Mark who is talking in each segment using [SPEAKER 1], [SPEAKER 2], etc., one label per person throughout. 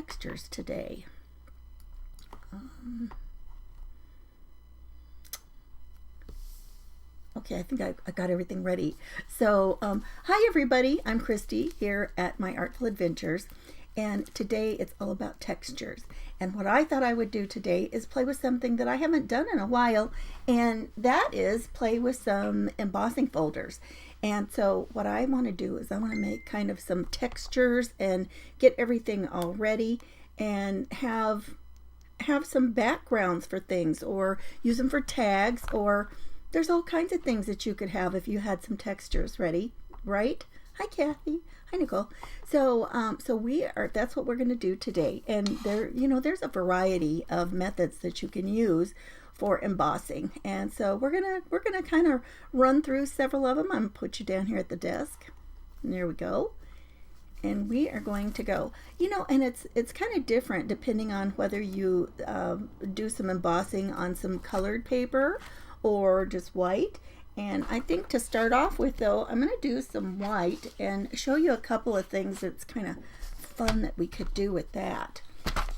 [SPEAKER 1] textures today. Okay, I think I got everything ready. So, hi everybody, I'm Christy here at My Artful Adventures, and today it's all about textures. And what I thought I would do today is play with something that I haven't done in a while, and that is play with some embossing folders. And so what I want to do is I want to make kind of some textures and get everything all ready and have some backgrounds for things, or use them for tags, or there's all kinds of things that you could have if you had some textures ready, right? Hi, Kathy. Hi, Nicole. So that's what we're going to do today. And there's a variety of methods that you can use for embossing. And so we're gonna kind of run through several of them. I'm gonna put you down here at the desk. And there we go. And we are going to go. And it's kind of different depending on whether you do some embossing on some colored paper or just white. And I think to start off with, though, I'm going to do some white and show you a couple of things that's kind of fun that we could do with that.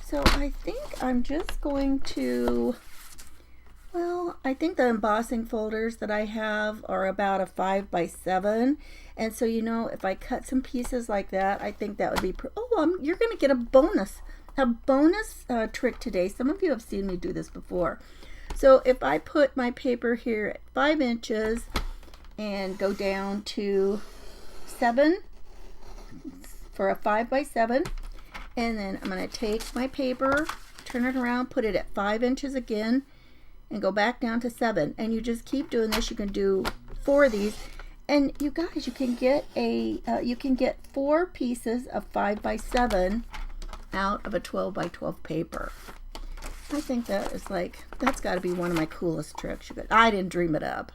[SPEAKER 1] So I think I'm just going to, I think the embossing folders that I have are about a 5x7. And so, if I cut some pieces like that, I think that would be, you're going to get a bonus trick today. Some of you have seen me do this before. So if I put my paper here at 5 inches and go down to 7 for a 5x7, and then I'm going to take my paper, turn it around, put it at 5 inches again, and go back down to 7. And you just keep doing this. You can do 4 of these, and you guys, you can get 4 pieces of 5x7 out of a 12x12 paper. I think that's got to be one of my coolest tricks. I didn't dream it up.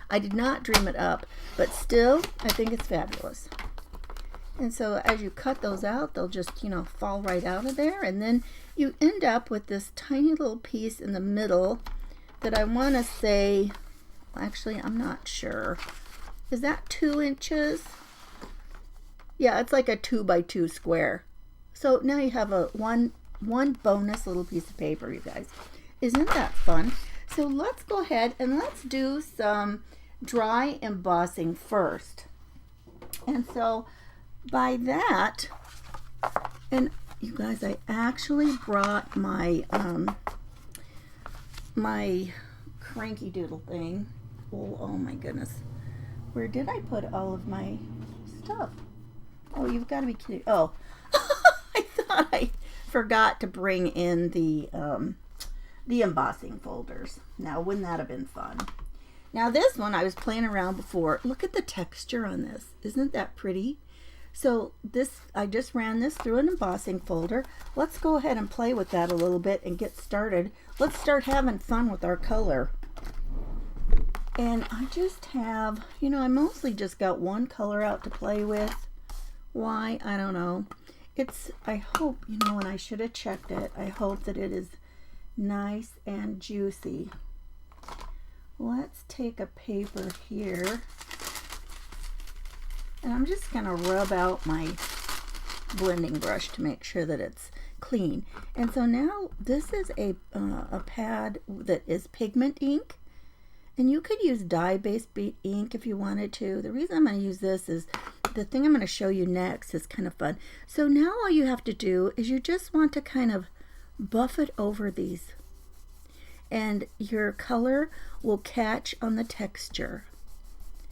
[SPEAKER 1] I did not dream it up, but still, I think it's fabulous. And so as you cut those out, they'll just, fall right out of there. And then you end up with this tiny little piece in the middle that I want to say, actually, I'm not sure. Is that 2 inches? Yeah, it's like a 2x2 square. So now you have a one bonus little piece of paper, you guys. Isn't that fun? So let's go ahead and let's do some dry embossing first. And so by that, and you guys, I actually brought my my cranky doodle thing. Oh my goodness. Where did I put all of my stuff? Oh, you've got to be kidding. Oh, I thought I forgot to bring in the embossing folders. Now, wouldn't that have been fun? Now, this one I was playing around before. Look at the texture on this. Isn't that pretty? So I just ran this through an embossing folder. Let's go ahead and play with that a little bit and get started. Let's start having fun with our color. And I just have, I mostly just got one color out to play with. Why? I don't know. I hope, and I should have checked it, I hope that it is nice and juicy. Let's take a paper here, and I'm just going to rub out my blending brush to make sure that it's clean. And so now this is a pad that is pigment ink, and you could use dye-based ink if you wanted to. The reason I'm going to use this is the thing I'm going to show you next is kind of fun. So now all you have to do is you just want to kind of buff it over these, and your color will catch on the texture.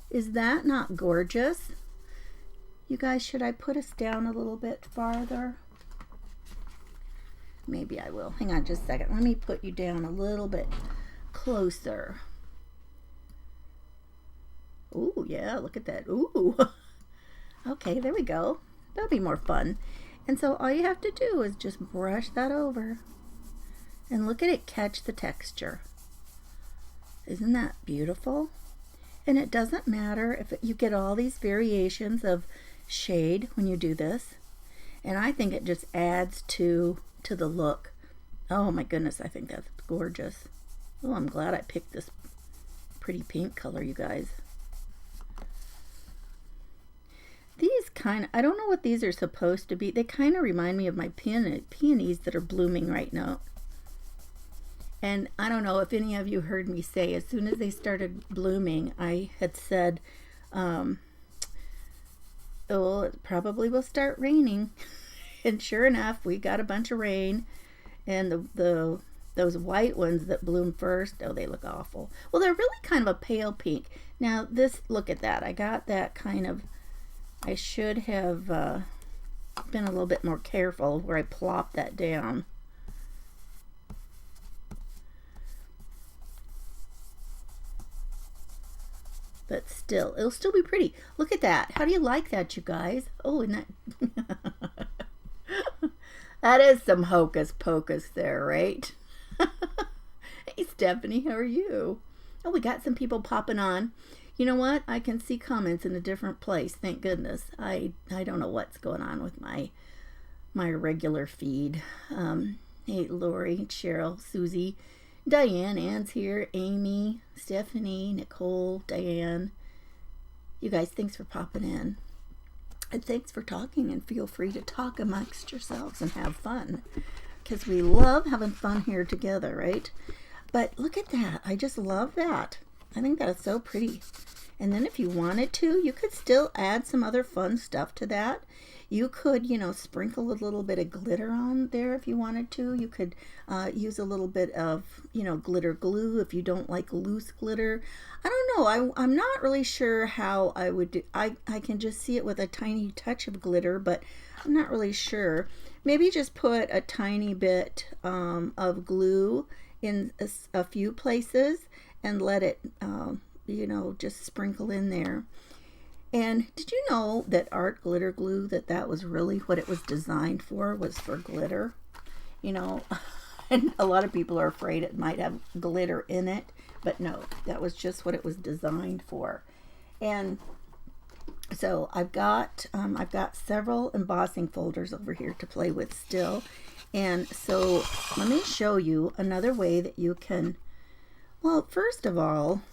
[SPEAKER 1] Is that not gorgeous? You guys, should I put us down a little bit farther? Maybe I will. Hang on just a second. Let me put you down a little bit closer. Ooh, yeah, look at that. Ooh. Okay, there we go. That'll be more fun. And so all you have to do is just brush that over. And look at it catch the texture. Isn't that beautiful? And it doesn't matter if you get all these variations of shade when you do this. And I think it just adds to the look. Oh my goodness, I think that's gorgeous. Oh, I'm glad I picked this pretty pink color, you guys. These kind of, I don't know what these are supposed to be. They kind of remind me of my peonies that are blooming right now. And I don't know if any of you heard me say, as soon as they started blooming, I had said, oh, it probably will start raining. And sure enough, we got a bunch of rain. And those white ones that bloom first, oh, they look awful. Well, they're really kind of a pale pink. Now this, look at that. I got that kind of, I should have been a little bit more careful where I plopped that down. But still, it'll still be pretty. Look at that. How do you like that, you guys? Oh, isn't that... That is some hocus pocus there, right? Hey, Stephanie, how are you? Oh, we got some people popping on. You know what? I can see comments in a different place. Thank goodness. I don't know what's going on with my regular feed. Hey, Lori, Cheryl, Susie, Diane, Ann's here, Amy, Stephanie, Nicole, Diane. You guys, thanks for popping in. And thanks for talking, and feel free to talk amongst yourselves and have fun, because we love having fun here together, right? But look at that. I just love that. I think that is so pretty. And then if you wanted to, you could still add some other fun stuff to that. You could, you know, sprinkle a little bit of glitter on there if you wanted to. You could use a little bit of, you know, glitter glue if you don't like loose glitter. I don't know. I'm not really sure how I would do. I can just see it with a tiny touch of glitter, but I'm not really sure. Maybe just put a tiny bit of glue in a few places and let it, you know, just sprinkle in there. And did you know that art glitter glue, that was really what it was designed for, was for glitter? You know, and a lot of people are afraid it might have glitter in it, but no, that was just what it was designed for. And so I've got several embossing folders over here to play with still. And so let me show you another way that you can, well, first of all,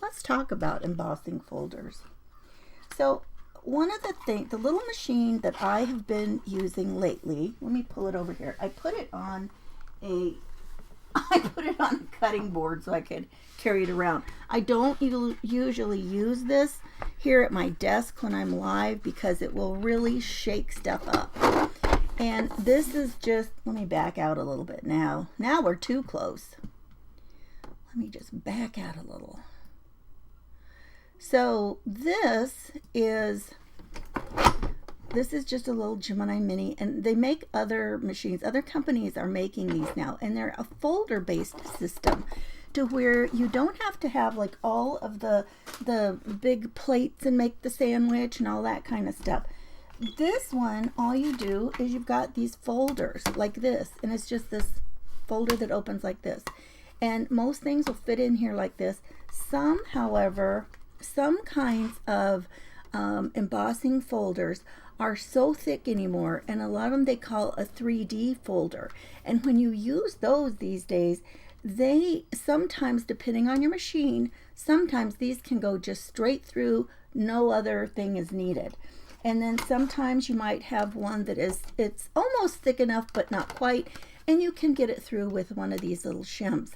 [SPEAKER 1] let's talk about embossing folders. So one of the things, the little machine that I have been using lately, let me pull it over here. I put it on a cutting board so I could carry it around. I don't usually use this here at my desk when I'm live because it will really shake stuff up. And this is just, let me back out a little bit now. Now we're too close. Let me just back out a little. So this is just a little Gemini Mini, and they make other machines. Other companies are making these now, and they're a folder-based system to where you don't have to have like all of the big plates and make the sandwich and all that kind of stuff. This one, all you do is you've got these folders like this, and it's just this folder that opens like this. And most things will fit in here like this. Some, however, some kinds of embossing folders are so thick anymore, and a lot of them they call a 3D folder. And when you use those these days, they sometimes, depending on your machine, sometimes these can go just straight through, no other thing is needed. And then sometimes you might have one that it's almost thick enough but not quite, and you can get it through with one of these little shims.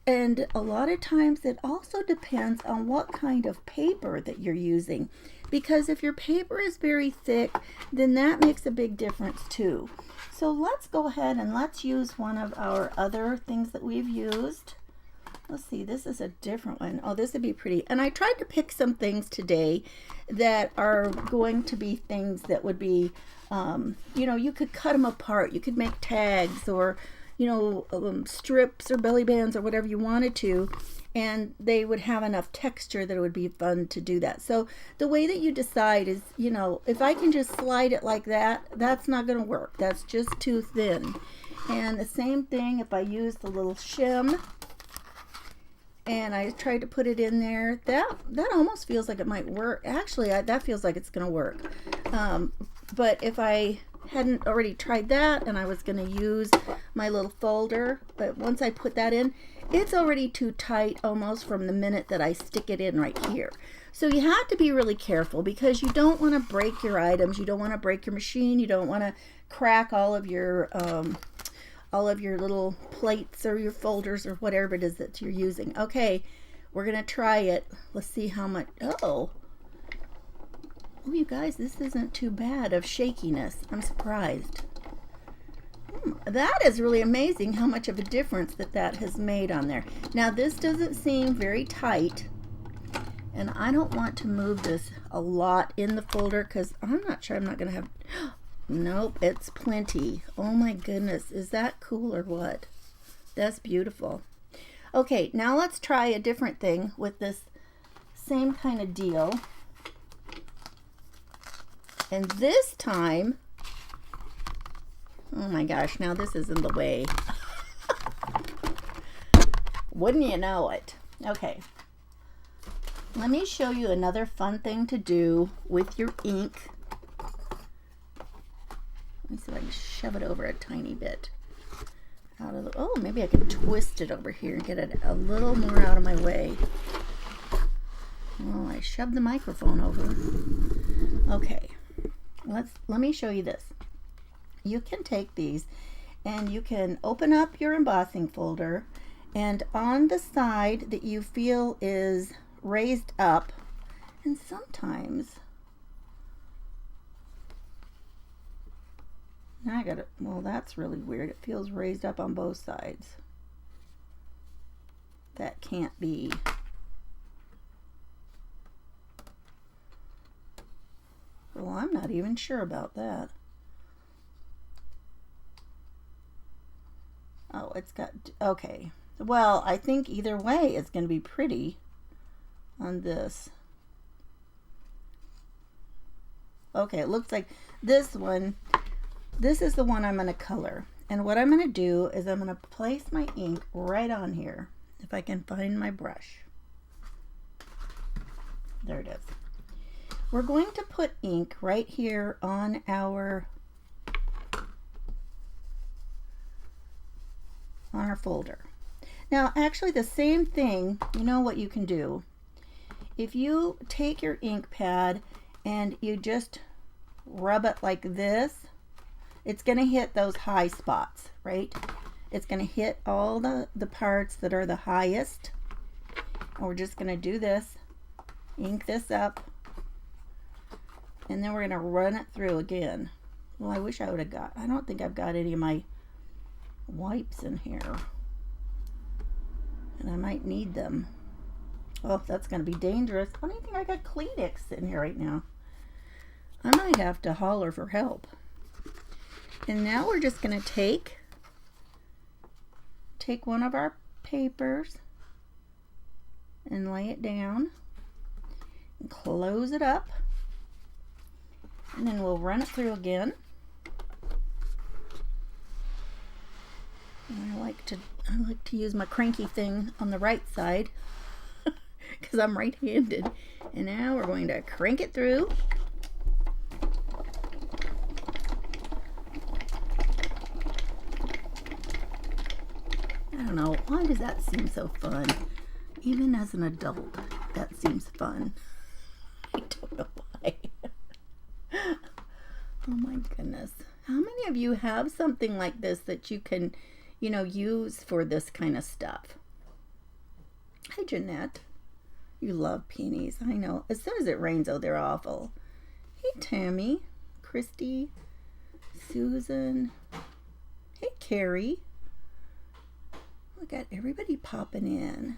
[SPEAKER 1] And a lot of times it also depends on what kind of paper that you're using, because if your paper is very thick, then that makes a big difference too. So let's go ahead and let's use one of our other things that we've used. Let's see, this is a different one. Oh, this would be pretty. And I tried to pick some things today that are going to be things that would be, you know, you could cut them apart. You could make tags or, you know, strips or belly bands or whatever you wanted to, and they would have enough texture that it would be fun to do that. So the way that you decide is, you know, if I can just slide it like that, that's not going to work. That's just too thin. And the same thing if I use the little shim and I tried to put it in there, that almost feels like it might work. Actually, that feels like it's going to work. But if I hadn't already tried that and I was going to use my little folder, but once I put that in, it's already too tight almost from the minute that I stick it in right here. So you have to be really careful because you don't want to break your items. You don't want to break your machine. You don't want to crack all of your little plates or your folders or whatever it is that you're using. Okay, we're going to try it. Let's see how much. Oh, you guys, this isn't too bad of shakiness. I'm surprised. That is really amazing how much of a difference that has made on there. Now, this doesn't seem very tight. And I don't want to move this a lot in the folder because I'm not sure I'm not going to have... Nope, it's plenty. Oh my goodness. Is that cool or what? That's beautiful. Okay, now let's try a different thing with this same kind of deal. And this time... Oh my gosh, now this is in the way. Wouldn't you know it? Okay. Let me show you another fun thing to do with your ink. Let me see if I can shove it over a tiny bit. Out of the, oh, maybe I can twist it over here and get it a little more out of my way. Oh, I shoved the microphone over. Okay. Let me show you this. You can take these and you can open up your embossing folder, and on the side that you feel is raised up, and sometimes now I got it. Well, that's really weird. It feels raised up on both sides. That can't be. Well, I'm not even sure about that. Oh, it's got, okay. Well, I think either way it's going to be pretty on this. Okay, it looks like this one, this is the one I'm going to color. And what I'm going to do is I'm going to place my ink right on here, if I can find my brush. There it is. We're going to put ink right here on our folder. Now, actually the same thing, you know what you can do? If you take your ink pad and you just rub it like this, it's going to hit those high spots, right? It's going to hit all the parts that are the highest. And we're just going to do this, ink this up, and then we're going to run it through again. Well, I wish I would have got, I don't think I've got any of my wipes in here, and I might need them. Oh, that's going to be dangerous. I don't think I got Kleenex in here right now. I might have to holler for help. And now we're just going to take one of our papers and lay it down and close it up, and then we'll run it through again. And I like to use my cranky thing on the right side because I'm right-handed. And now we're going to crank it through. I don't know, why does that seem so fun? Even as an adult, that seems fun. I don't know why. Oh my goodness. How many of you have something like this that you can, you know, use for this kind of stuff? Hi, Jeanette. You love peonies. I know. As soon as it rains, oh, they're awful. Hey, Tammy. Christy. Susan. Hey, Carrie. We got everybody popping in.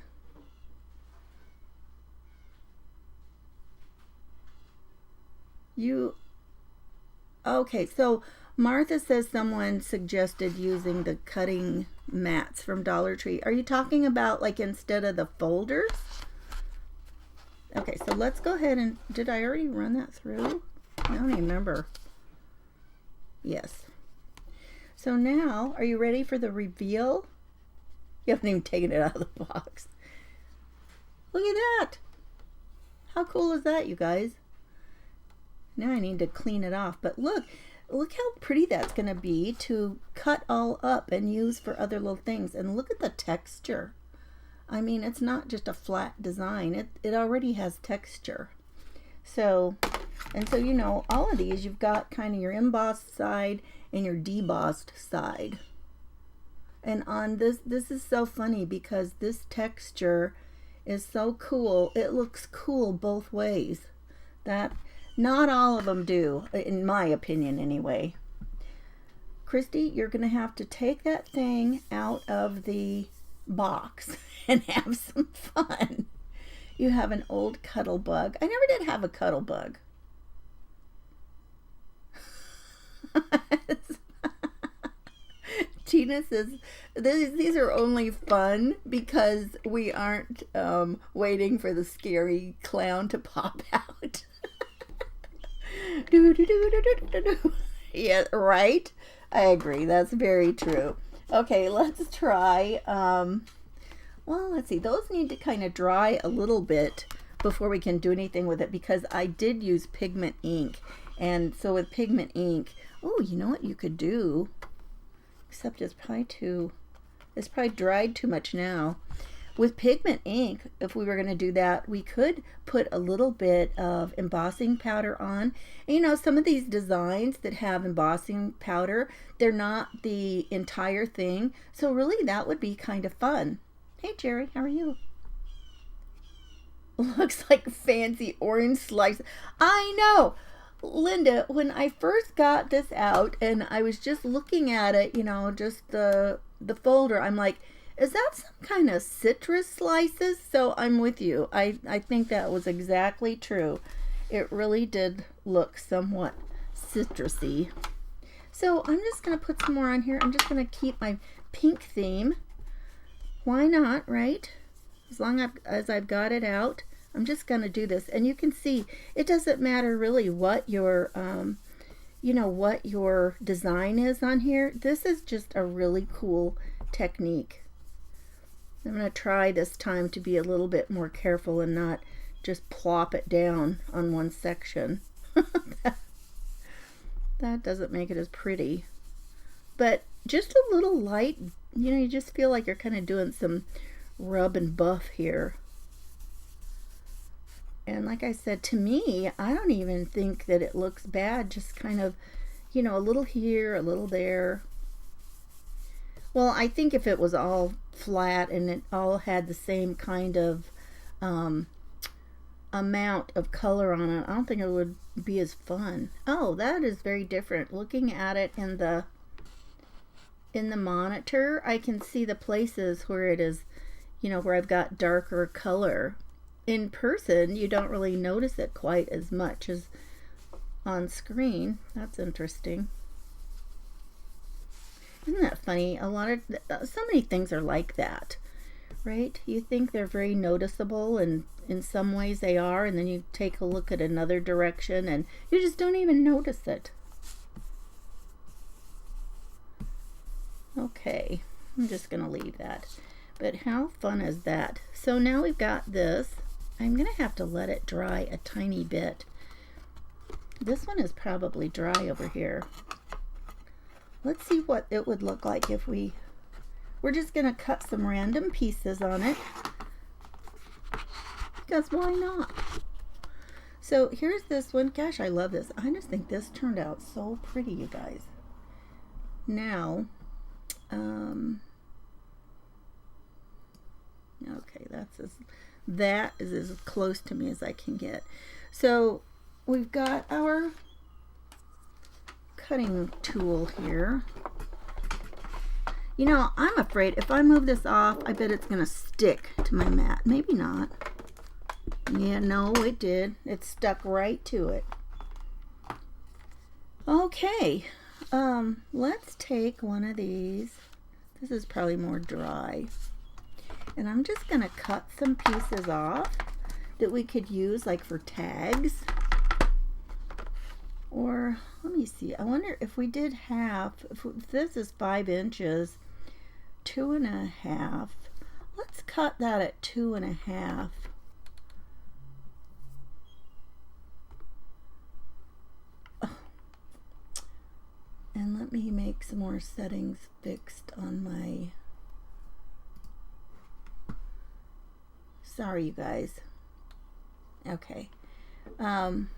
[SPEAKER 1] Okay, so Martha says someone suggested using the cutting mats from Dollar Tree. Are you talking about like instead of the folders? Okay, so let's go ahead and, did I already run that through? I don't even remember. Yes. So now, are you ready for the reveal? You haven't even taken it out of the box. Look at that. How cool is that, you guys? Now I need to clean it off, but look how pretty that's going to be to cut all up and use for other little things. And look at the texture. I mean, it's not just a flat design. It already has texture. So, and so, you know, all of these, you've got kind of your embossed side and your debossed side. And on this is so funny because this texture is so cool. It looks cool both ways. That, not all of them do, in my opinion anyway. Christy, you're going to have to take that thing out of the box and have some fun. You have an old cuddle bug. I never did have a cuddle bug. Tina says these are only fun because we aren't waiting for the scary clown to pop out. Yeah, right? I agree. That's very true. Okay, let's try. Well, let's see. Those need to kind of dry a little bit before we can do anything with it because I did use pigment ink. And so with pigment ink, oh, you know what you could do? Except it's probably dried too much now. With pigment ink, if we were going to do that, we could put a little bit of embossing powder on. And, you know, some of these designs that have embossing powder, they're not the entire thing. So really that would be kind of fun. Hey Jerry, how are you? Looks like fancy orange slice. I know. Linda, when I first got this out and I was just looking at it, you know, just the folder, I'm like, is that some kind of citrus slices? So I'm with you. I think that was exactly true. It really did look somewhat citrusy. So I'm just going to put some more on here. I'm just going to keep my pink theme. Why not, right? As long as I've got it out, I'm just going to do this. And you can see it doesn't matter really what your, you know, what your design is on here. This is just a really cool technique. I'm going to try this time to be a little bit more careful and not just plop it down on one section. That doesn't make it as pretty. But just a little light, you know, you just feel like you're kind of doing some rub and buff here. And like I said, to me, I don't even think that it looks bad. Just kind of, you know, a little here, a little there. Well, I think if it was all flat and it all had the same kind of amount of color on it, I don't think it would be as fun. Oh, that is very different. Looking at it in the monitor, I can see the places where it is, you know, where I've got darker color. In person, you don't really notice it quite as much as on screen. That's interesting. Isn't that funny? So many things are like that, right? You think they're very noticeable, and in some ways they are, and then you take a look at another direction and you just don't even notice it. Okay, I'm just gonna leave that. But how fun is that? So now we've got this. I'm gonna have to let it dry a tiny bit. This one is probably dry over here. Let's see what it would look like if we're just gonna cut some random pieces on it, because why not? So here's this one. Gosh, I love this. I just think this turned out so pretty, you guys. Now, okay, that is as close to me as I can get. So we've got our cutting tool here. You know, I'm afraid if I move this off, I bet it's gonna stick to my mat. Maybe not. Yeah, no, it did. It stuck right to it. Okay, let's take one of these. This is probably more dry. And I'm just gonna cut some pieces off that we could use like for tags. Or let me see, I wonder if we did half, if this is 5 inches, 2.5, let's cut that at 2.5. And let me make some more settings fixed on my Sorry, you guys. Okay. I'm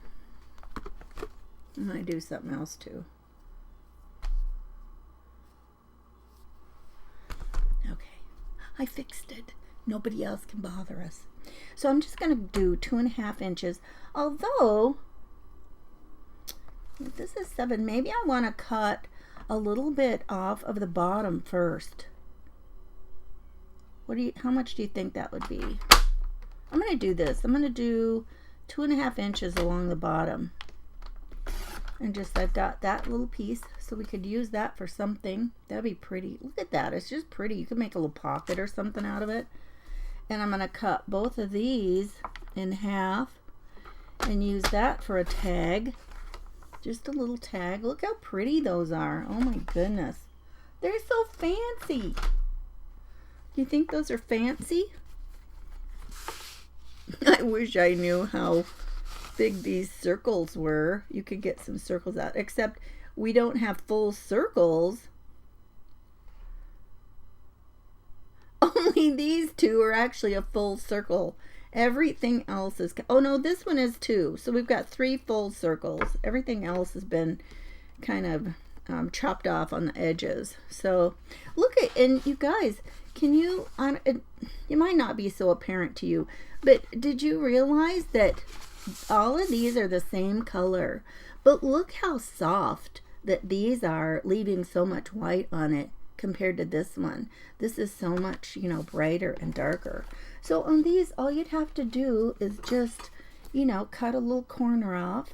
[SPEAKER 1] going to do something else too. Okay. I fixed it. Nobody else can bother us. So I'm just going to do 2.5 inches. Although, if this is 7, maybe I want to cut a little bit off of the bottom first. How much do you think that would be? I'm going to do this. I'm going to do 2.5 inches along the bottom. And just, I've got that little piece, so we could use that for something. That'd be pretty. Look at that. It's just pretty. You could make a little pocket or something out of it. And I'm going to cut both of these in half and use that for a tag. Just a little tag. Look how pretty those are. Oh my goodness. They're so fancy. Do you think those are fancy? I wish I knew how big these circles were. You could get some circles out, except we don't have full circles. Only these two are actually a full circle. Everything else is, oh no, this one is 2. So we've got 3 full circles. Everything else has been kind of chopped off on the edges. So look at, and you guys, can you, it might not be so apparent to you, but did you realize that all of these are the same color? But look how soft that these are, leaving so much white on it compared to this one. This is so much, you know, brighter and darker. So on these, all you'd have to do is just, you know, cut a little corner off.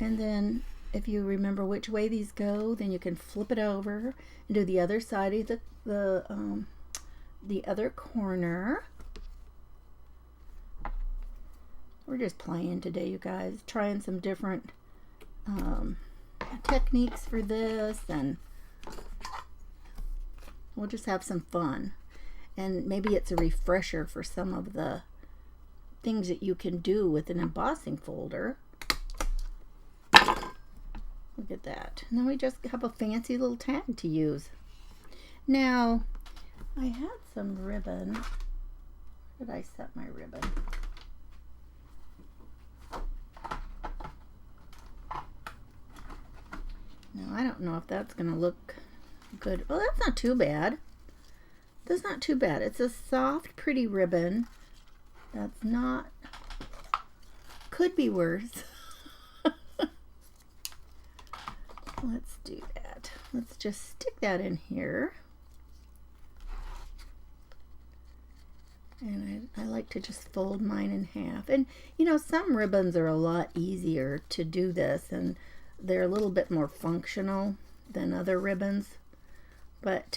[SPEAKER 1] And then if you remember which way these go, then you can flip it over and do the other side of the other corner. We're just playing today, you guys, trying some different techniques for this, and we'll just have some fun. And maybe it's a refresher for some of the things that you can do with an embossing folder. Look at that. And then we just have a fancy little tag to use. Now, I had some ribbon. Where did I set my ribbon? Now, I don't know if that's going to look good. Well, that's not too bad. That's not too bad. It's a soft, pretty ribbon. That's not, could be worse. Let's do that. Let's just stick that in here. And I like to just fold mine in half. And, you know, some ribbons are a lot easier to do this, and they're a little bit more functional than other ribbons. But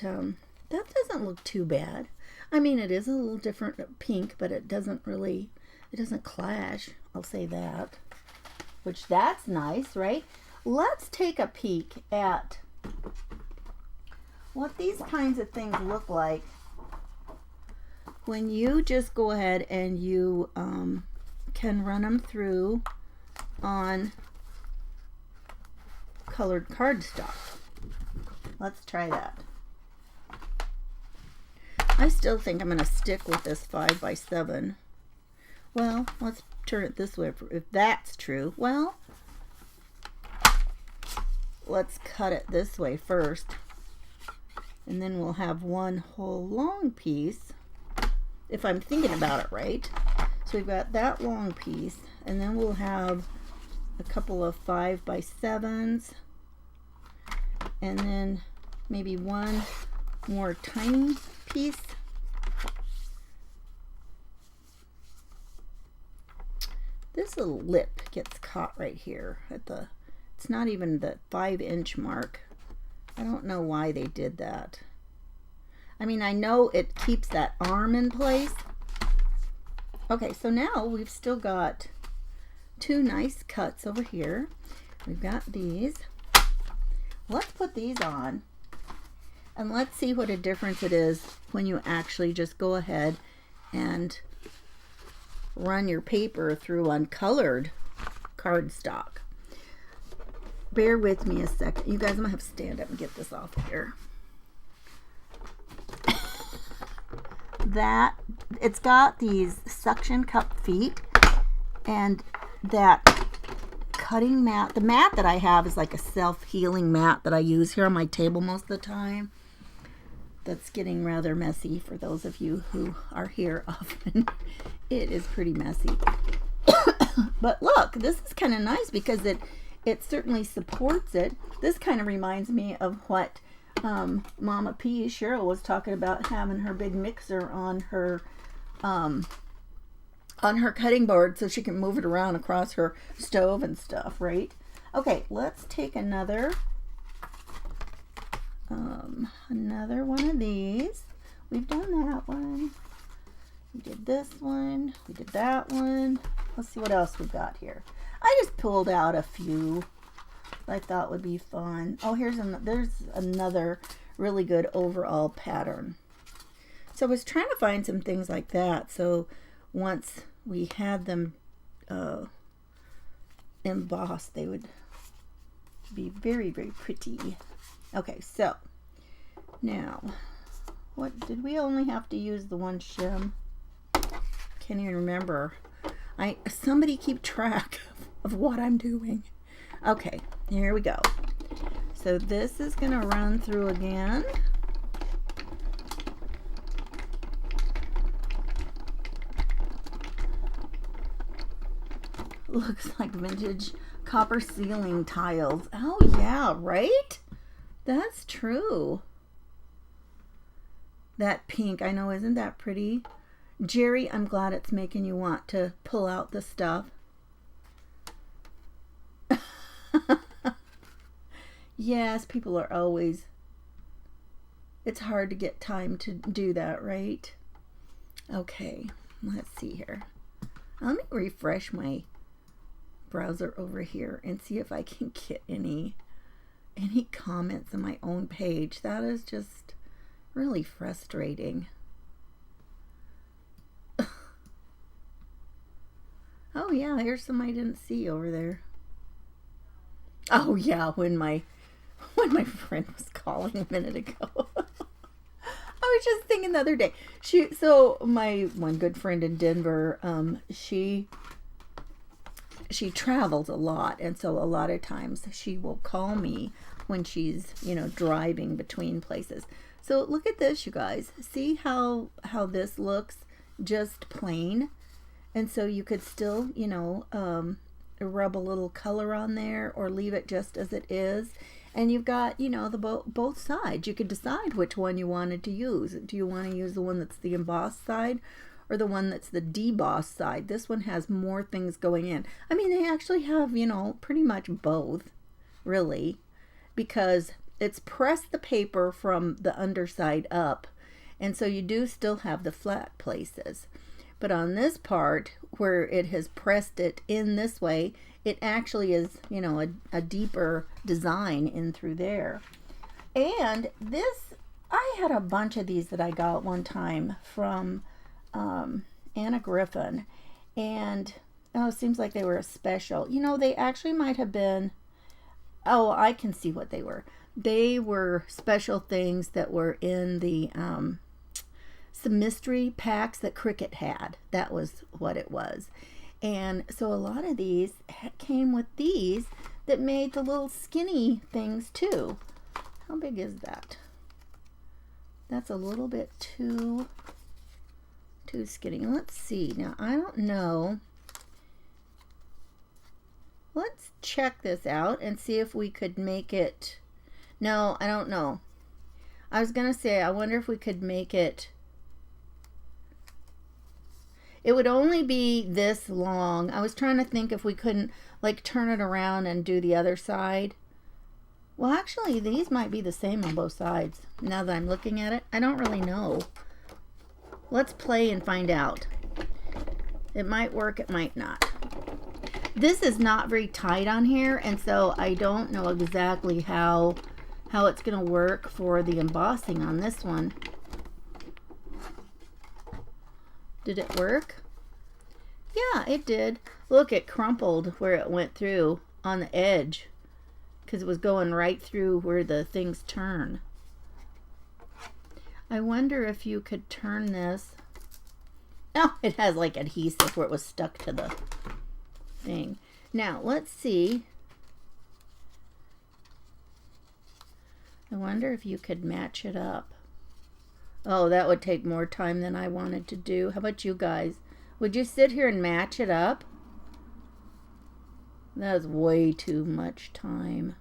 [SPEAKER 1] that doesn't look too bad. I mean, it is a little different pink, but it doesn't really, it doesn't clash. I'll say that. Which, that's nice, right? Let's take a peek at what these kinds of things look like when you just go ahead and you can run them through on colored cardstock. Let's try that. I still think I'm going to stick with this 5x7. Well, let's turn it this way if that's true. Well, let's cut it this way first, and then we'll have one whole long piece, if I'm thinking about it right. So we've got that long piece, and then we'll have a couple of 5x7s, and then maybe one more tiny piece. This little lip gets caught right here at the, it's not even the 5-inch mark. I don't know why they did that. I mean, I know it keeps that arm in place. Okay, so now we've still got 2 nice cuts over here. We've got these. Let's put these on, and let's see what a difference it is when you actually just go ahead and run your paper through uncolored cardstock. Bear with me a second. You guys, I'm going to have to stand up and get this off here. that it's got these suction cup feet, and that cutting mat, the mat that I have is like a self-healing mat that I use here on my table most of the time. That's getting rather messy for those of you who are here often. It is pretty messy. But look, this is kind of nice because it certainly supports it. This kind of reminds me of what Mama P, Cheryl, was talking about, having her big mixer on her cutting board so she can move it around across her stove and stuff, right? Okay, let's take another one of these. We've done that one. We did this one. We did that one. Let's see what else we've got here. I just pulled out a few I thought would be fun. Oh, there's another really good overall pattern. So I was trying to find some things like that. So once we had them embossed, they would be very, very pretty. Okay, so now, what did we only have to use the one shim? Can't even remember. Somebody keep track of what I'm doing. Okay, here we go. So this is gonna run through again. Looks like vintage copper ceiling tiles. Oh yeah, right? That's true. That pink, I know, isn't that pretty? Jerry, I'm glad it's making you want to pull out the stuff. Yes, people are always, it's hard to get time to do that, right? Okay, let's see here. Let me refresh my browser over here and see if I can get any comments on my own page. That is just really frustrating. Oh yeah, here's some I didn't see over there. Oh yeah, when my friend was calling a minute ago. I was just thinking the other day. So my one good friend in Denver, she travels a lot, and so a lot of times she will call me when she's, driving between places. So look at this, you guys. See how this looks just plain? And so you could still, rub a little color on there or leave it just as it is. And you've got, the both sides. You could decide which one you wanted to use. Do you want to use the one that's the embossed side or the one that's the debossed side? This one has more things going in. I mean, they actually have, pretty much both, really, because it's pressed the paper from the underside up. And so you do still have the flat places. But on this part, where it has pressed it in this way, it actually is, a deeper design in through there. And this, I had a bunch of these that I got one time from Anna Griffin. And, it seems like they were a special. They actually might have been, I can see what they were. They were special things that were in the some mystery packs that Cricket had. That was what it was. And so a lot of these came with these that made the little skinny things too. How big is that? That's a little bit too skinny. Let's see. Now, I don't know. Let's check this out and see if we could make it. No, I don't know. I was going to say, I wonder if we could make it. It would only be this long. I was trying to think if we couldn't turn it around and do the other side. Well, actually, these might be the same on both sides. Now that I'm looking at it, I don't really know. Let's play and find out. It might work, it might not. This is not very tight on here, and so I don't know exactly how it's going to work for the embossing on this one. Did it work? Yeah, it did. Look, it crumpled where it went through on the edge because it was going right through where the things turn. I wonder if you could turn this. Oh, it has like adhesive where it was stuck to the thing. Now, let's see. I wonder if you could match it up. Oh, that would take more time than I wanted to do. How about you guys? Would you sit here and match it up? That's way too much time.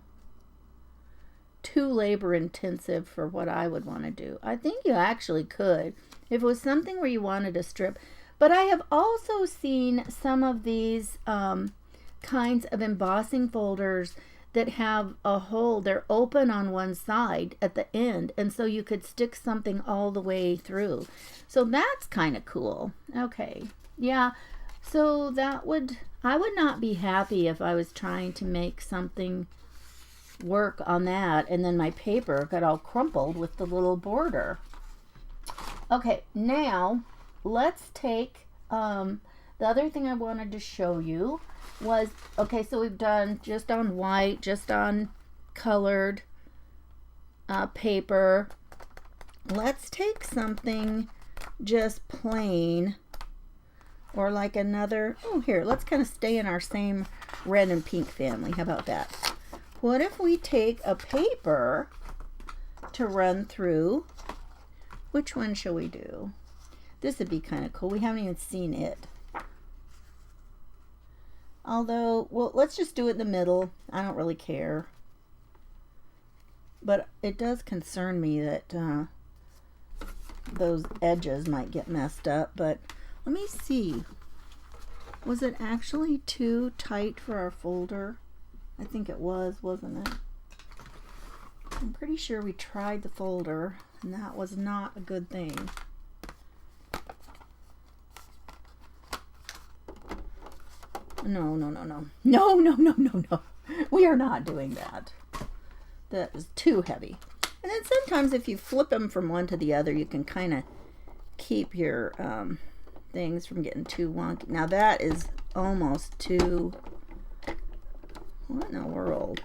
[SPEAKER 1] Too labor intensive for what I would want to do. I think you actually could if it was something where you wanted a strip. But I have also seen some of these kinds of embossing folders that have a hole. They're open on one side at the end, and so you could stick something all the way through. So that's kind of cool. Okay, yeah, so that would, I would not be happy if I was trying to make something work on that and then my paper got all crumpled with the little border. Okay, now let's take the other thing I wanted to show you was, okay, so we've done just on white, just on colored paper. Let's take something just plain, or like another, oh, here, let's kind of stay in our same red and pink family. How about that? What if we take a paper to run through? Which one shall we do? This would be kind of cool. We haven't even seen it. Although, well, let's just do it in the middle. I don't really care. But it does concern me that those edges might get messed up. But let me see. Was it actually too tight for our folder? I think it was, wasn't it? I'm pretty sure we tried the folder, and that was not a good thing. No, no, no, no. No, no, no, no, no. We are not doing that. That is too heavy. And then sometimes if you flip them from one to the other, you can kind of keep your things from getting too wonky. Now that is almost too... What in the world?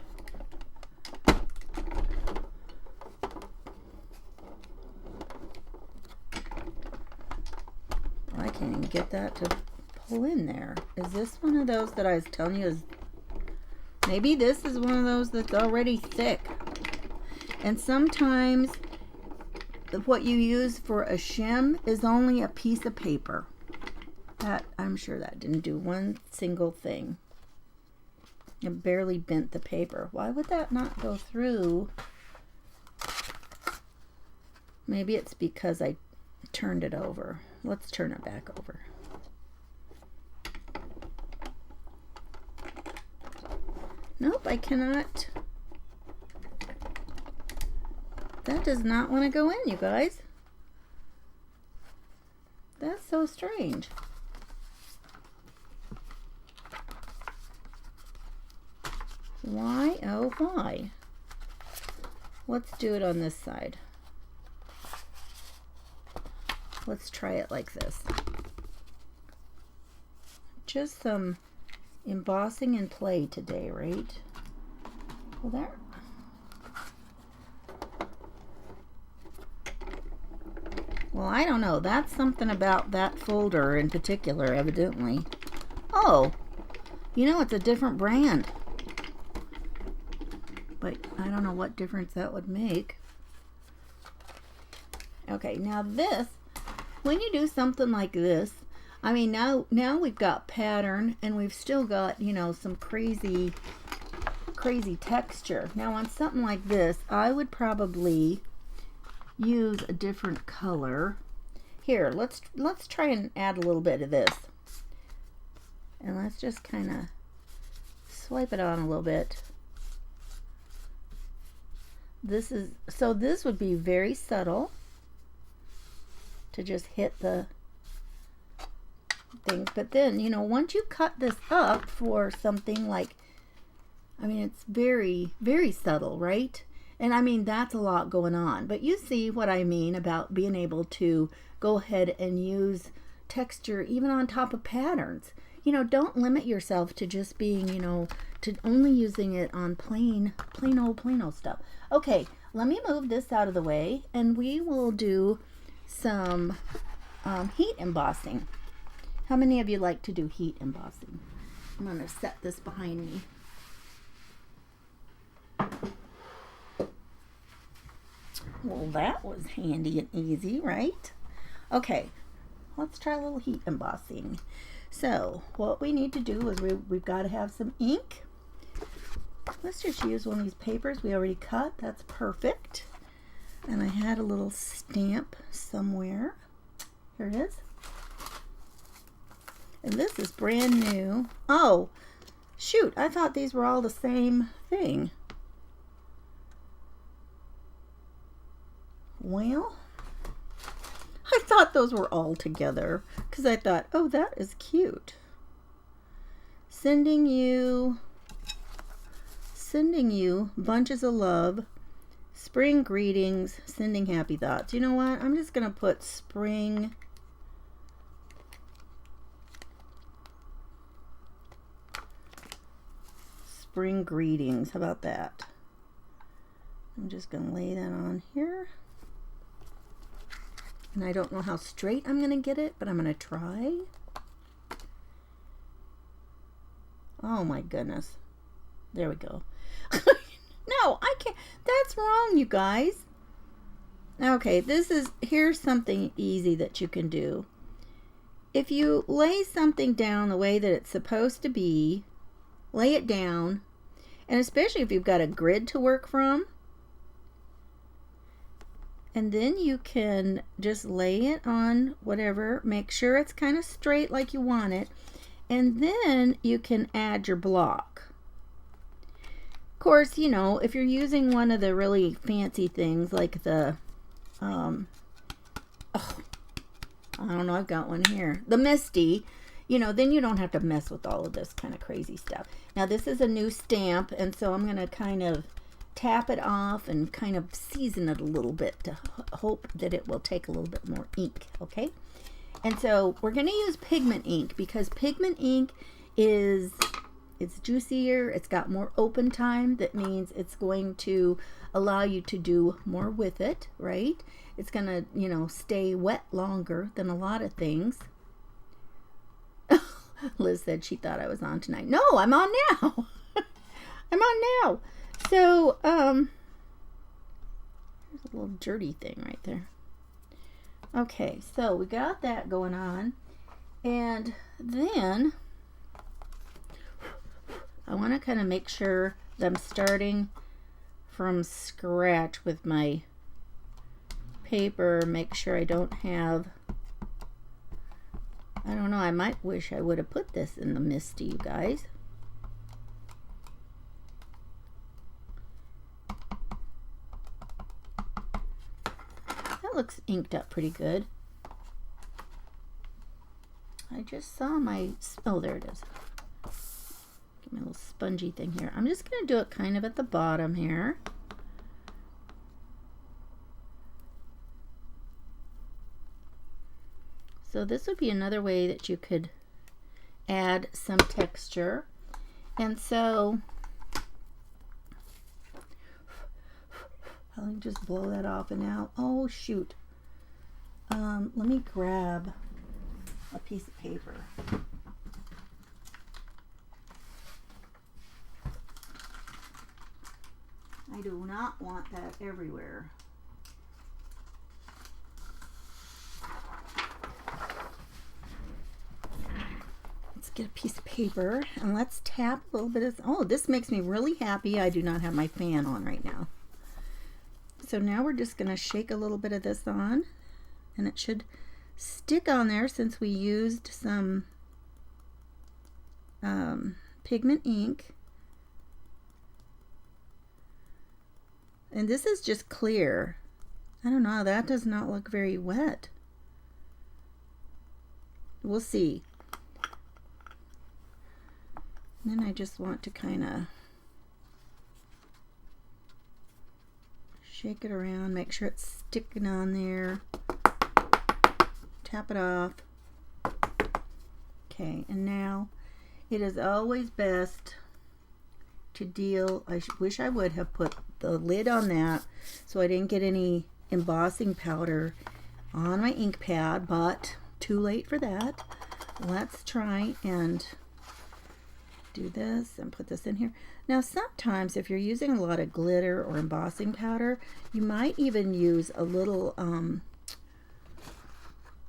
[SPEAKER 1] I can't even get that to pull in there. Is this one of those that I was telling you is... Maybe this is one of those that's already thick. And sometimes what you use for a shim is only a piece of paper. That, I'm sure that didn't do one single thing. It barely bent the paper. Why would that not go through? Maybe it's because I turned it over. Let's turn it back over. Nope, I cannot. That does not want to go in, you guys. That's so strange. Why? Oh, why? Let's do it on this side. Let's try it like this. Just some embossing and play today, right? Well, there. Well, I don't know. That's something about that folder in particular, evidently. Oh, you know, it's a different brand. But I don't know what difference that would make. Okay, now this, when you do something like this, I mean, now we've got pattern and we've still got, you know, some crazy texture. Now on something like this, I would probably use a different color. Here, let's try and add a little bit of this. And let's just kind of swipe it on a little bit. This would be very subtle to just hit the thing. But then, you know, once you cut this up for something like, I mean, it's very, very subtle, right? And I mean, that's a lot going on. But you see what I mean about being able to go ahead and use texture even on top of patterns. You know, don't limit yourself to just being, you know, to only using it on plain old stuff. Okay, let me move this out of the way and we will do some heat embossing. How many of you like to do heat embossing? I'm going to set this behind me. Well, that was handy and easy, right? Okay, let's try a little heat embossing. So what we need to do is we've got to have some ink. Let's just use one of these papers we already cut. That's perfect. And I had a little stamp somewhere. Here it is. And this is brand new. Oh, shoot, I thought these were all the same thing. Well, I thought those were all together because I thought, oh, that is cute. Sending you bunches of love, spring greetings, sending happy thoughts. You know what? I'm just going to put spring greetings. How about that? I'm just going to lay that on here. And I don't know how straight I'm going to get it, but I'm going to try. Oh my goodness. There we go. No, I can't. That's wrong, you guys. Okay, here's something easy that you can do. If you lay something down the way that it's supposed to be, lay it down, and especially if you've got a grid to work from, and then you can just lay it on whatever, make sure it's kind of straight like you want it, and then you can add your block. Of course, you know, if you're using one of the really fancy things like the, I don't know, I've got one here, the Misty, you know, then you don't have to mess with all of this kind of crazy stuff. Now this is a new stamp, and so I'm going to kind of tap it off and kind of season it a little bit to hope that it will take a little bit more ink, okay? And so we're going to use pigment ink because pigment ink it's juicier, it's got more open time. That means it's going to allow you to do more with it, right? It's going to, you know, stay wet longer than a lot of things. Liz said she thought I was on tonight. No, I'm on now. I'm on now. So, there's a little dirty thing right there. Okay, so we got that going on. And then I want to kind of make sure that I'm starting from scratch with my paper. Make sure I don't have, I don't know, I might wish I would have put this in the Misty, you guys. That looks inked up pretty good. I just saw my, oh, there it is. Get my little spongy thing here. I'm just going to do it kind of at the bottom here. So this would be another way that you could add some texture. And so I'll just blow that off and out. Oh shoot. Let me grab a piece of paper. I do not want that everywhere. Let's get a piece of paper and let's tap a little bit of, oh, this makes me really happy. I do not have my fan on right now. So now we're just going to shake a little bit of this on, and it should stick on there since we used some pigment ink. And this is just clear. I don't know, that does not look very wet. We'll see. And then I just want to kind of shake it around, make sure it's sticking on there. Tap it off. Okay, and now it is always best to deal, I wish I would have put the lid on that so I didn't get any embossing powder on my ink pad, but too late for that. Let's try and do this and put this in here. Now sometimes if you're using a lot of glitter or embossing powder, you might even use a little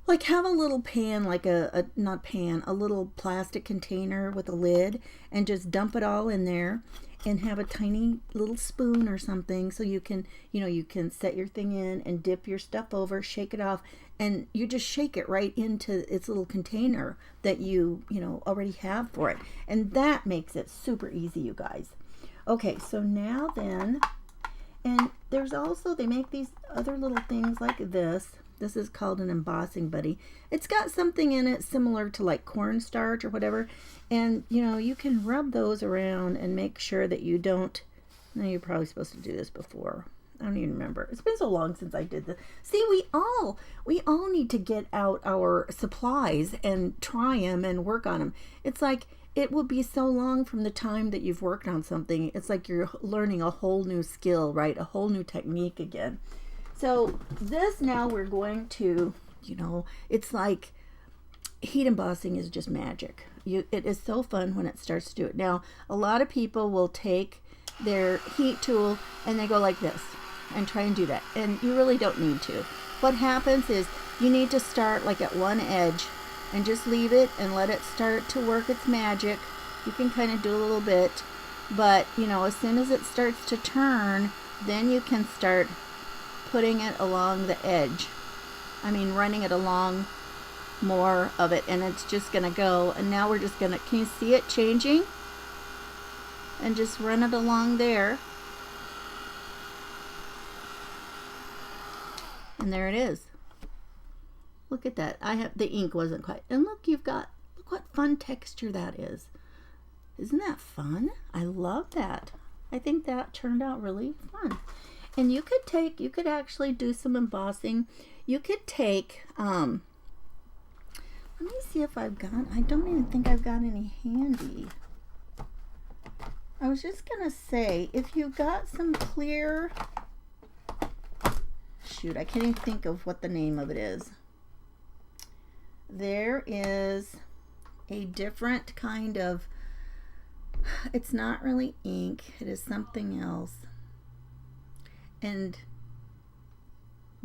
[SPEAKER 1] like have a little pan, like a not pan, a little plastic container with a lid, and just dump it all in there, and have a tiny little spoon or something so you can, you can set your thing in and dip your stuff over, shake it off, and you just shake it right into its little container that you already have for it. And that makes it super easy, you guys. Okay, so now then, and there's also, they make these other little things like this. This is called an embossing buddy. It's got something in it similar to like cornstarch or whatever. And, you can rub those around and make sure that you don't, no, you're probably supposed to do this before. I don't even remember. It's been so long since I did this. See, we all need to get out our supplies and try them and work on them. It's like, it will be so long from the time that you've worked on something. It's like you're learning a whole new skill, right? A whole new technique again. So this now we're going to, it's like heat embossing is just magic. It is so fun when it starts to do it. Now, a lot of people will take their heat tool and they go like this and try and do that. And you really don't need to. What happens is you need to start like at one edge and just leave it and let it start to work its magic. You can kind of do a little bit, but as soon as it starts to turn, then you can start putting it along the edge. I mean, running it along more of it, and it's just gonna go. And now we're just gonna, can you see it changing? And just run it along there. And there it is. Look at that. The ink wasn't quite, and look what fun texture that is. Isn't that fun? I love that. I think that turned out really fun. And you could actually do some embossing. You could take, let me see if I don't even think I've got any handy. I was just going to say, if you got some clear, shoot, I can't even think of what the name of it is. There is a different kind of, it's not really ink, it is something else. And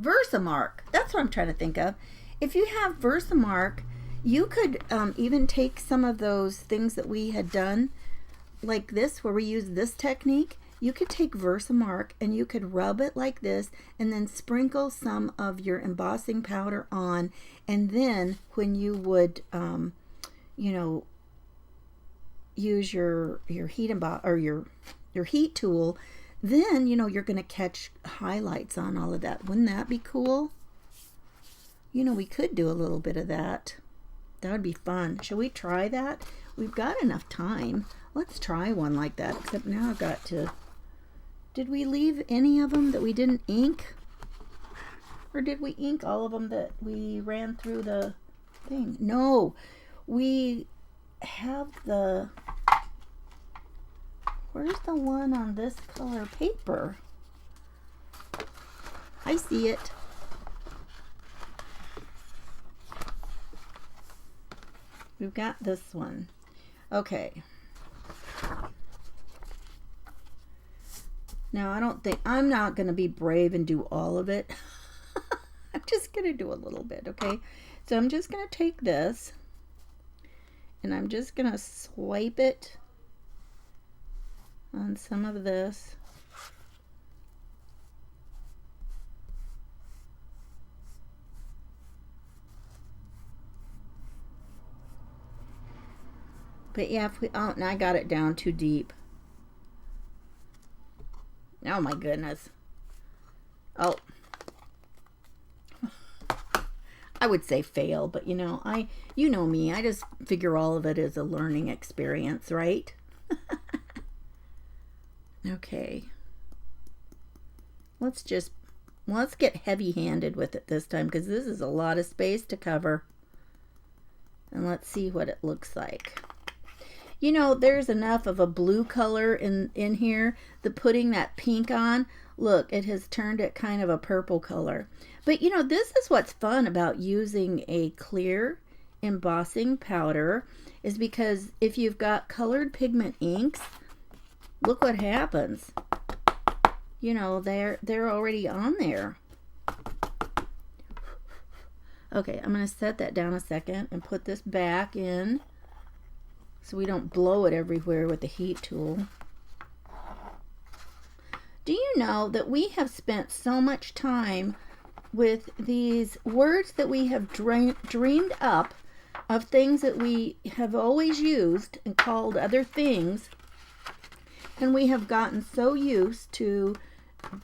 [SPEAKER 1] Versamark, that's what I'm trying to think of. If you have Versamark, you could even take some of those things that we had done like this, where we use this technique. You could take Versamark and you could rub it like this and then sprinkle some of your embossing powder on, and then when you would use your heat or your heat tool, then you're going to catch highlights on all of that. Wouldn't that be cool? We could do a little bit of that. That would be fun. Shall we try that? We've got enough time. Let's try one like that, except now I've got to, did we leave any of them that we didn't ink? Or did we ink all of them that we ran through the thing? No, we have the, where's the one on this color paper? I see it. We've got this one. Okay. Now I'm not going to be brave and do all of it. I'm just going to do a little bit, okay? So I'm just going to take this and I'm just going to swipe it on some of this. But yeah, now I got it down too deep. Oh my goodness. Oh. I would say fail, but you know me, I just figure all of it is a learning experience, right? Okay. Let's get heavy-handed with it this time, because this is a lot of space to cover. And let's see what it looks like. you know, there's enough of a blue color in here that putting that pink on, look, it has turned it kind of a purple color. But you know, this is what's fun about using a clear embossing powder, is because if you've got colored pigment inks, look what happens. You know, they're already on there. Okay, I'm going to set that down a second and put this back in so we don't blow it everywhere with the heat tool. Do you know that we have spent so much time with these words that we have dreamed up of things that we have always used and called other things, and we have gotten so used to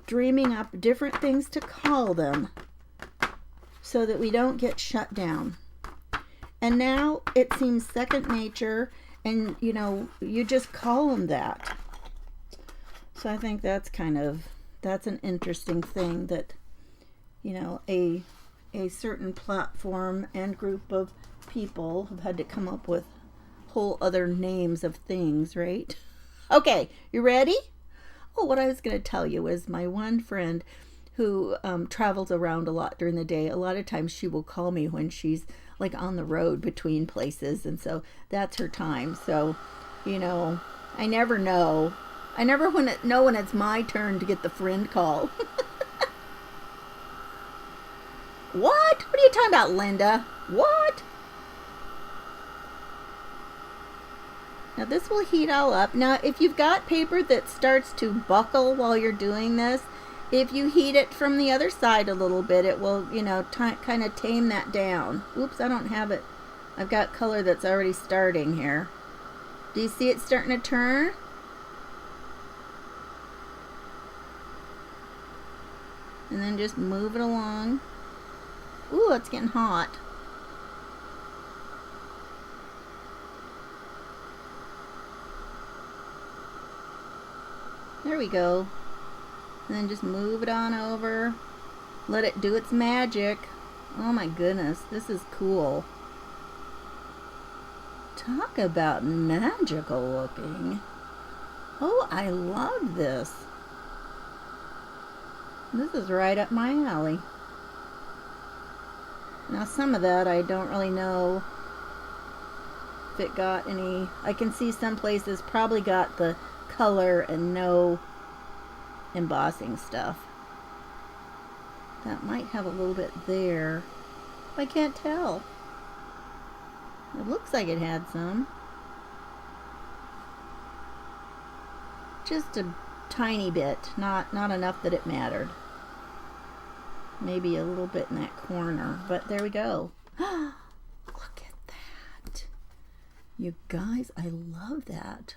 [SPEAKER 1] dreaming up different things to call them so that we don't get shut down. And now it seems second nature, and you know, you just call them that. So I think that's an interesting thing, that you know, a certain platform and group of people have had to come up with whole other names of things, right? Okay, you ready? Oh, what I was going to tell you is my one friend who travels around a lot during the day, a lot of times she will call me when she's like on the road between places, and so that's her time. So, you know, I never know. I never know when it's my turn to get the friend call. What? What are you talking about, Linda? What? Now this will heat all up. Now if you've got paper that starts to buckle while you're doing this, if you heat it from the other side a little bit, it will, you know, kind of tame that down. Oops, I don't have it. I've got color that's already starting here. Do you see it starting to turn? And then just move it along. Ooh, it's getting hot. There we go. And then just move it on over. Let it do its magic. Oh my goodness, this is cool. Talk about magical looking. Oh, I love this. This is right up my alley. Now some of that I don't really know if it got any. I can see some places probably got the color and no embossing stuff. That might have a little bit there. I can't tell. It looks like it had some. Just a tiny bit, not enough that it mattered. Maybe a little bit in that corner, but there we go. Look at that. You guys, I love that.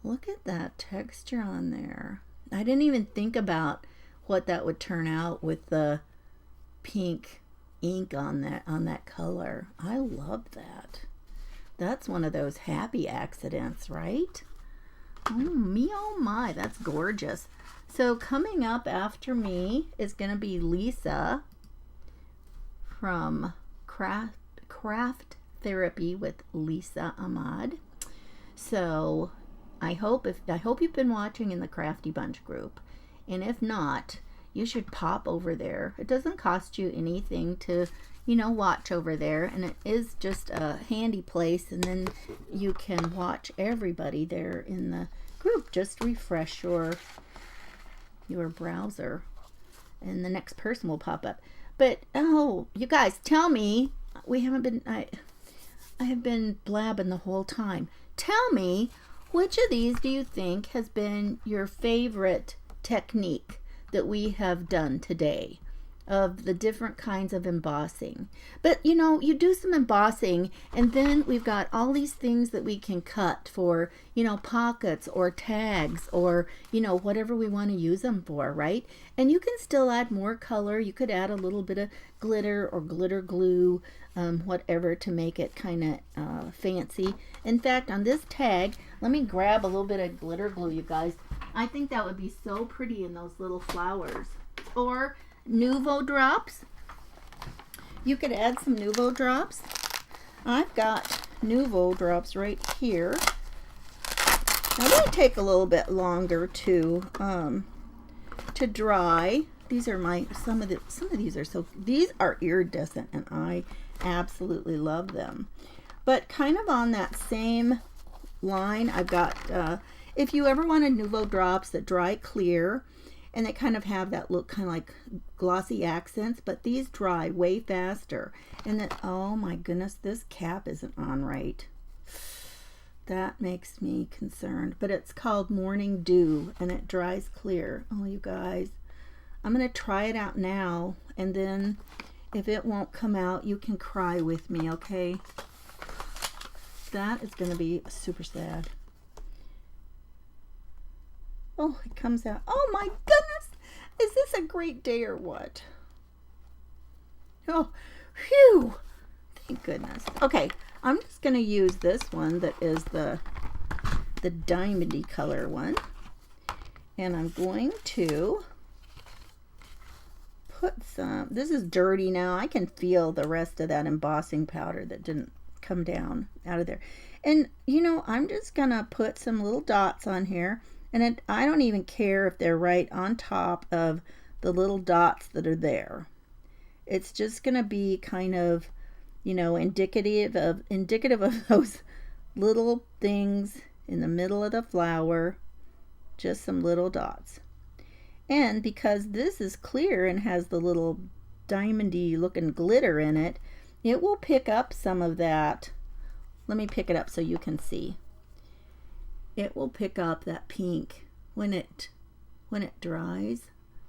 [SPEAKER 1] Look at that texture on there. I didn't even think about what that would turn out with the pink ink on that color. I love that. That's one of those happy accidents, right? Oh me, oh my, that's gorgeous. So coming up after me is going to be Lisa from Craft Therapy with Lisa Ahmad. So I hope you've been watching in the Crafty Bunch group, and if not, you should pop over there. It doesn't cost you anything to, you know, watch over there, and it is just a handy place, and then you can watch everybody there in the group. Just refresh your browser and the next person will pop up. But oh, you guys, tell me, I have been blabbing the whole time. Tell me, which of these do you think has been your favorite technique that we have done today, of the different kinds of embossing? But you know, you do some embossing and then we've got all these things that we can cut for, you know, pockets or tags or, you know, whatever we want to use them for, right? And you can still add more color. You could add a little bit of glitter or glitter glue, whatever, to make it kind of fancy. In fact, on this tag, let me grab a little bit of glitter glue, you guys. I think that would be so pretty in those little flowers. Or Nouveau drops. You could add some Nouveau drops. I've got Nouveau drops right here. Now they take a little bit longer to dry. These are some of these are these are iridescent, and I absolutely love them. But kind of on that same line, I've got if you ever wanted Nouveau drops that dry clear, and they kind of have that look kind of like glossy accents, but these dry way faster. And then, oh my goodness, this cap isn't on right. That makes me concerned. But it's called Morning Dew, and it dries clear. Oh, you guys, I'm going to try it out now, and then if it won't come out, you can cry with me, okay? That is going to be super sad. Oh, it comes out. Oh my goodness! Is this a great day or what? Oh, phew! Thank goodness. Okay, I'm just going to use this one that is the diamondy color one. And I'm going to put some, this is dirty now. I can feel the rest of that embossing powder that didn't come down out of there. And, you know, I'm just going to put some little dots on here. And I don't even care if they're right on top of the little dots that are there. It's just going to be kind of, you know, indicative of those little things in the middle of the flower. Just some little dots. And because this is clear and has the little diamondy looking glitter in it, it will pick up some of that. Let me pick it up so you can see. It will pick up that pink when it dries.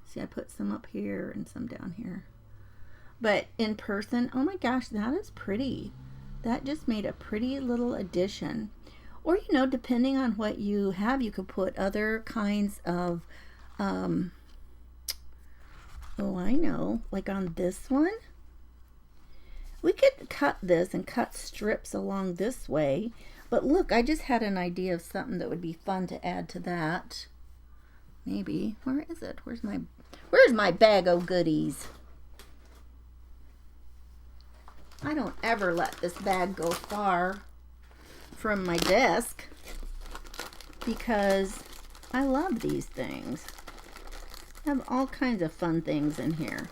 [SPEAKER 1] See, I put some up here and some down here. But in person, oh my gosh, that is pretty. That just made a pretty little addition. Or, you know, depending on what you have, you could put other kinds of, oh, I know, like on this one. We could cut this and cut strips along this way. But look, I just had an idea of something that would be fun to add to that. Maybe. Where is it? Where's my bag of goodies? I don't ever let this bag go far from my desk because I love these things. I have all kinds of fun things in here.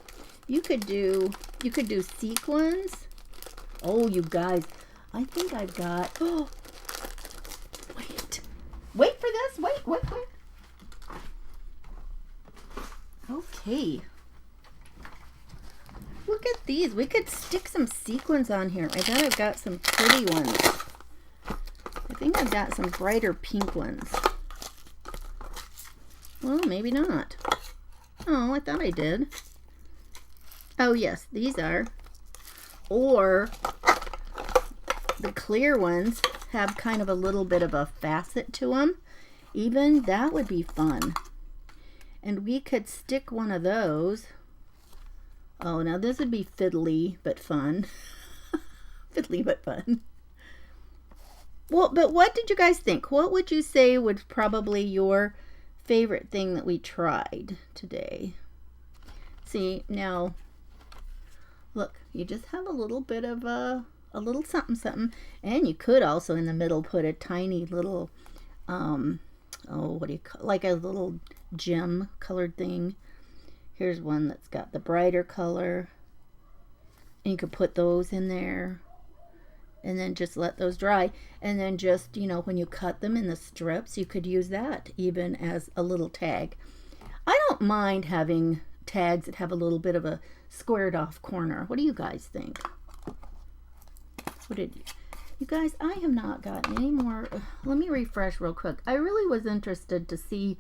[SPEAKER 1] You could do sequins. Oh, you guys, I think I've got, oh, wait for this, wait. Okay. Look at these. We could stick some sequins on here. I bet I've got some pretty ones. I think I've got some brighter pink ones. Well, maybe not. Oh, I thought I did. Oh, yes, these are. Or the clear ones have kind of a little bit of a facet to them. Even that would be fun. And we could stick one of those. Oh, now this would be fiddly but fun. Fiddly but fun. Well, but what did you guys think? What would you say was probably your favorite thing that we tried today? See, now, look, you just have a little bit of a little something. And you could also in the middle put a tiny little, oh, what do you call, like a little gem colored thing. Here's one that's got the brighter color. And you could put those in there. And then just let those dry. And then just, you know, when you cut them in the strips, you could use that even as a little tag. I don't mind having tags that have a little bit of a squared off corner. What do you guys think? What did you guys, I have not gotten any more. Let me refresh real quick. I really was interested to see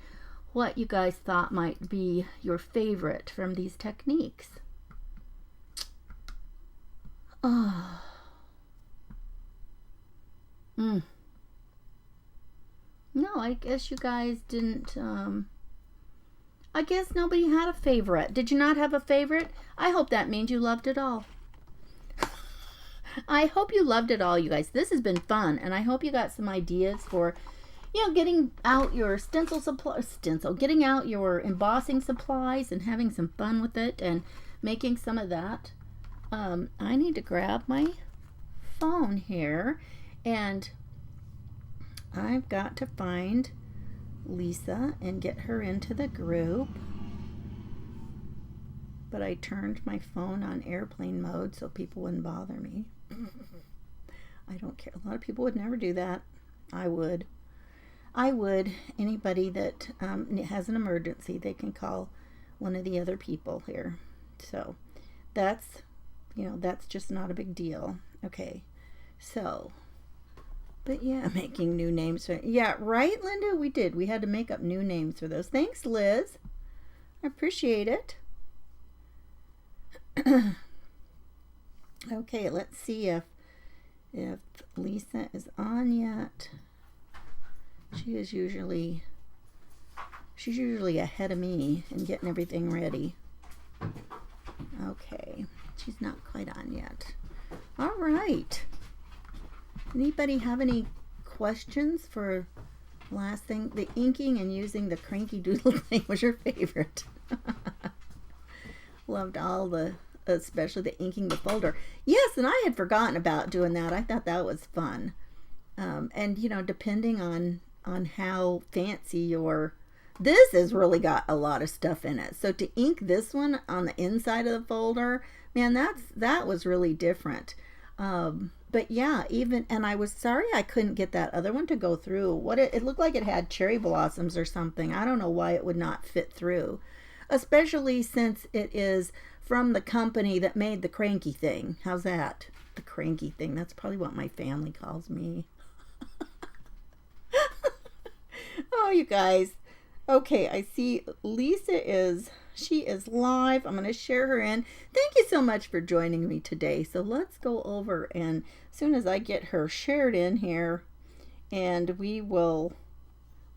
[SPEAKER 1] what you guys thought might be your favorite from these techniques. Oh. No, I guess you guys didn't, I guess nobody had a favorite. Did you not have a favorite? I hope that means you loved it all. I hope you loved it all, you guys. This has been fun, and I hope you got some ideas for, you know, getting out your getting out your embossing supplies and having some fun with it and making some of that. I need to grab my phone here, and I've got to find Lisa and get her into the group. But I turned my phone on airplane mode so people wouldn't bother me. I don't care. A lot of people would never do that. I would. Anybody that has an emergency, they can call one of the other people here. So that's, that's just not a big deal. Okay. So, but yeah, making new names. Yeah, right, Linda? We did. We had to make up new names for those. Thanks, Liz. I appreciate it. Okay, let's see if Lisa is on yet. She's usually ahead of me in getting everything ready. Okay, she's not quite on yet. All right. Anybody have any questions for last thing? The inking and using the cranky doodle thing was your favorite. Loved all especially the inking the folder. Yes, and I had forgotten about doing that. I thought that was fun. And depending on how fancy this has really got a lot of stuff in it. So to ink this one on the inside of the folder, man, that was really different. But yeah, and I was sorry I couldn't get that other one to go through. It looked like it had cherry blossoms or something. I don't know why it would not fit through, especially since it is from the company that made the cranky thing. How's that? The cranky thing. That's probably what my family calls me. Oh, you guys. Okay, I see Lisa is live. I'm going to share her in. Thank you so much for joining me today. So let's go over, and as soon as I get her shared in here, and we'll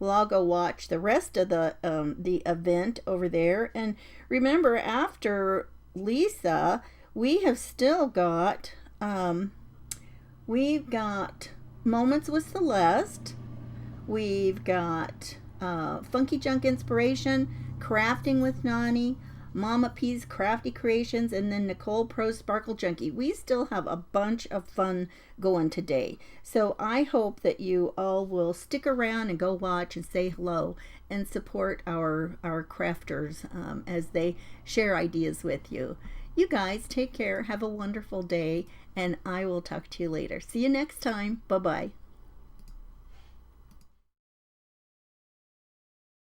[SPEAKER 1] all go watch the rest of the event over there. And remember, after Lisa, we have still got we've got Moments with Celeste. We've got Funky Junk Inspiration, Crafting with Nani, Mama P's Crafty Creations, and then Nicole Pro Sparkle Junkie. We still have a bunch of fun going today. So I hope that you all will stick around and go watch and say hello and support our crafters as they share ideas with you. You guys take care. Have a wonderful day, and I will talk to you later. See you next time. Bye-bye.